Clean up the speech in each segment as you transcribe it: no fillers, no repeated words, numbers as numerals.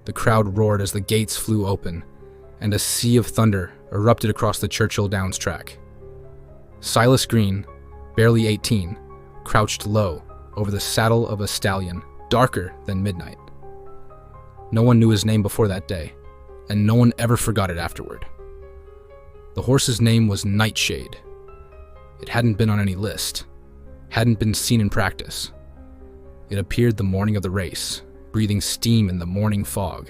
The crowd roared as the gates flew open, and a sea of thunder erupted across the Churchill Downs track. Silas Green, barely 18, crouched low over the saddle of a stallion, darker than midnight. No one knew his name before that day, and no one ever forgot it afterward. The horse's name was Nightshade. It hadn't been on any list, hadn't been seen in practice. It appeared the morning of the race, breathing steam in the morning fog,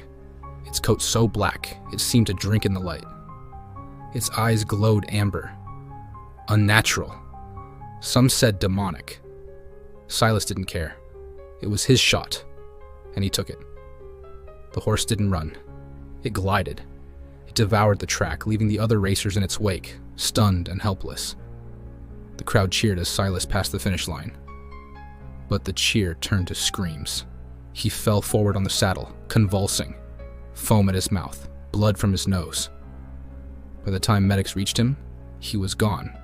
its coat so black it seemed to drink in the light. Its eyes glowed amber. Unnatural. Some said demonic. Silas didn't care. It was his shot, and he took it. The horse didn't run. It glided. It devoured the track, leaving the other racers in its wake, stunned and helpless. The crowd cheered as Silas passed the finish line. But the cheer turned to screams. He fell forward on the saddle, convulsing, foam at his mouth, blood from his nose. By the time medics reached him, he was gone.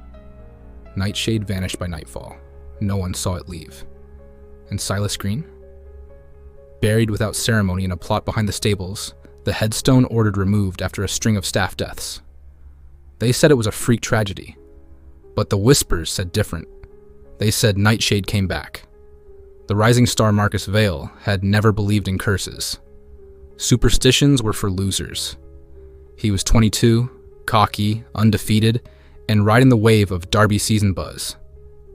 Nightshade vanished by nightfall. No one saw it leave. And Silas Green? Buried without ceremony in a plot behind the stables, the headstone ordered removed after a string of staff deaths. They said it was a freak tragedy, but the whispers said different. They said Nightshade came back. The rising star Marcus Vale had never believed in curses. Superstitions were for losers. He was 22, cocky, undefeated, and riding the wave of Derby season buzz.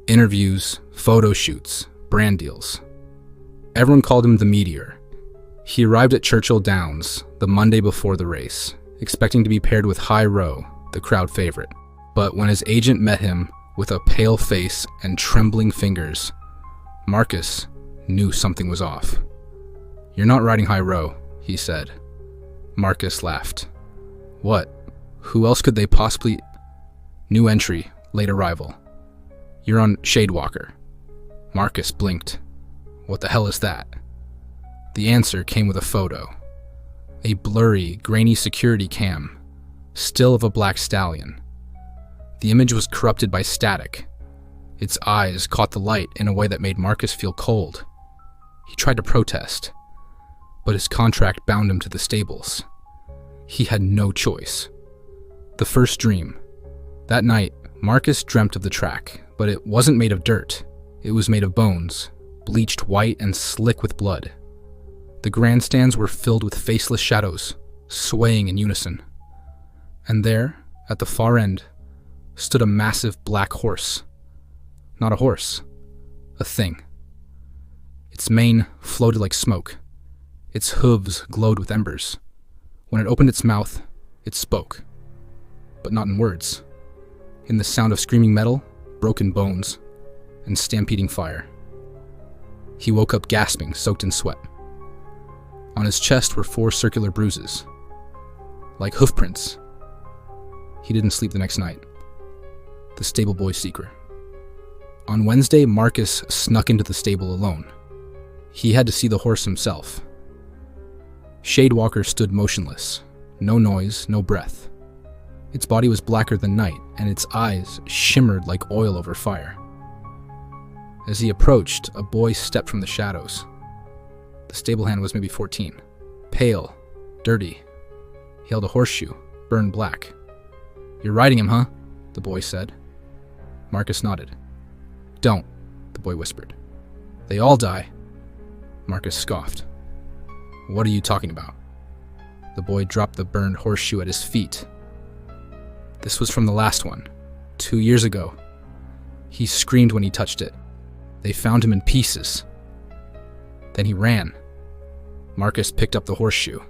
Interviews, photo shoots, brand deals. Everyone called him the Meteor. He arrived at Churchill Downs the Monday before the race, expecting to be paired with High Row, the crowd favorite. But when his agent met him with a pale face and trembling fingers, Marcus knew something was off. "You're not riding High Row," he said. Marcus laughed. "What? Who else could they possibly—" "New entry, late arrival. You're on Shadewalker." Marcus blinked. "What the hell is that?" The answer came with a photo. A blurry, grainy security cam, still of a black stallion. The image was corrupted by static. Its eyes caught the light in a way that made Marcus feel cold. He tried to protest, but his contract bound him to the stables. He had no choice. The first dream. That night, Marcus dreamt of the track, but it wasn't made of dirt. It was made of bones, bleached white and slick with blood. The grandstands were filled with faceless shadows, swaying in unison. And there, at the far end, stood a massive black horse. Not a horse, a thing. Its mane floated like smoke. Its hooves glowed with embers. When it opened its mouth, it spoke. But not in words. In the sound of screaming metal, broken bones, and stampeding fire. He woke up gasping, soaked in sweat. On his chest were 4 circular bruises, like hoof prints. He didn't sleep the next night. The stable boy's secret. On Wednesday, Marcus snuck into the stable alone. He had to see the horse himself. Shadewalker stood motionless. No noise, no breath. Its body was blacker than night, and its eyes shimmered like oil over fire. As he approached, a boy stepped from the shadows. The stable hand was maybe 14. Pale, dirty. He held a horseshoe, burned black. "You're riding him, huh?" the boy said. Marcus nodded. "Don't," the boy whispered. "They all die." Marcus scoffed. "What are you talking about?" The boy dropped the burned horseshoe at his feet. "This was from the last one, 2 years ago. He screamed when he touched it. They found him in pieces. Then he ran." Marcus picked up the horseshoe.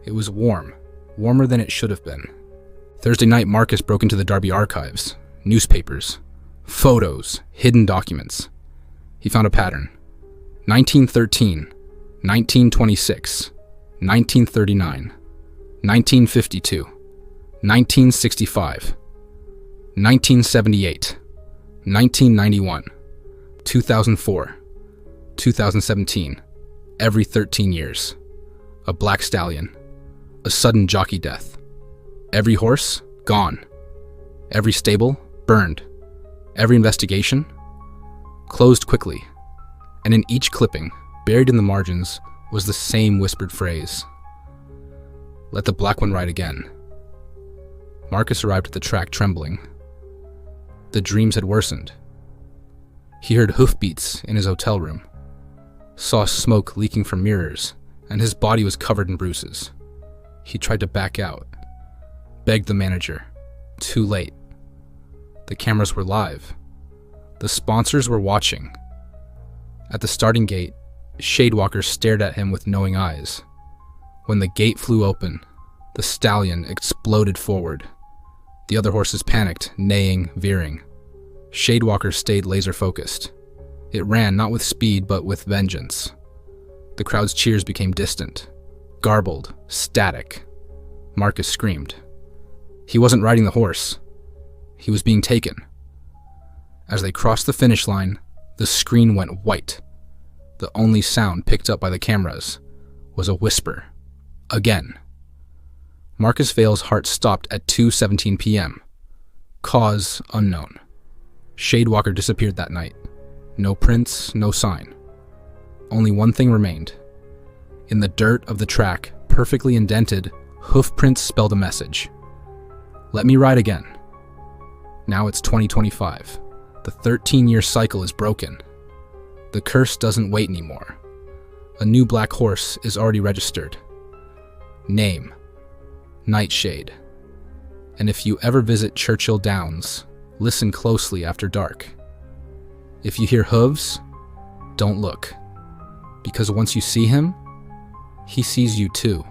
It was warm, warmer than it should have been. Thursday night, Marcus broke into the Derby archives, newspapers, photos, hidden documents. He found a pattern. 1913, 1926, 1939, 1952, 1965, 1978, 1991, 2004, 2017, every 13 years. A black stallion. A sudden jockey death. Every horse, gone. Every stable, burned. Every investigation, closed quickly, and in each clipping, buried in the margins, was the same whispered phrase. "Let the black one ride again." Marcus arrived at the track trembling. The dreams had worsened. He heard hoofbeats in his hotel room, saw smoke leaking from mirrors, and his body was covered in bruises. He tried to back out, begged the manager. Too late. The cameras were live. The sponsors were watching. At the starting gate, Shadewalkers stared at him with knowing eyes. When the gate flew open, the stallion exploded forward. The other horses panicked, neighing, veering. Shadewalker stayed laser-focused. It ran not with speed, but with vengeance. The crowd's cheers became distant, garbled, static. Marcus screamed. He wasn't riding the horse. He was being taken. As they crossed the finish line, the screen went white. The only sound picked up by the cameras was a whisper. Again. Marcus Vale's heart stopped at 2:17 p.m. Cause unknown. Shadewalker disappeared that night. No prints, no sign. Only one thing remained. In the dirt of the track, perfectly indented, hoof prints spelled a message. "Let me ride again." Now it's 2025. The 13-year cycle is broken. The curse doesn't wait anymore. A new black horse is already registered. Name: Nightshade. And if you ever visit Churchill Downs, listen closely after dark. If you hear hooves, don't look. Because once you see him, he sees you too.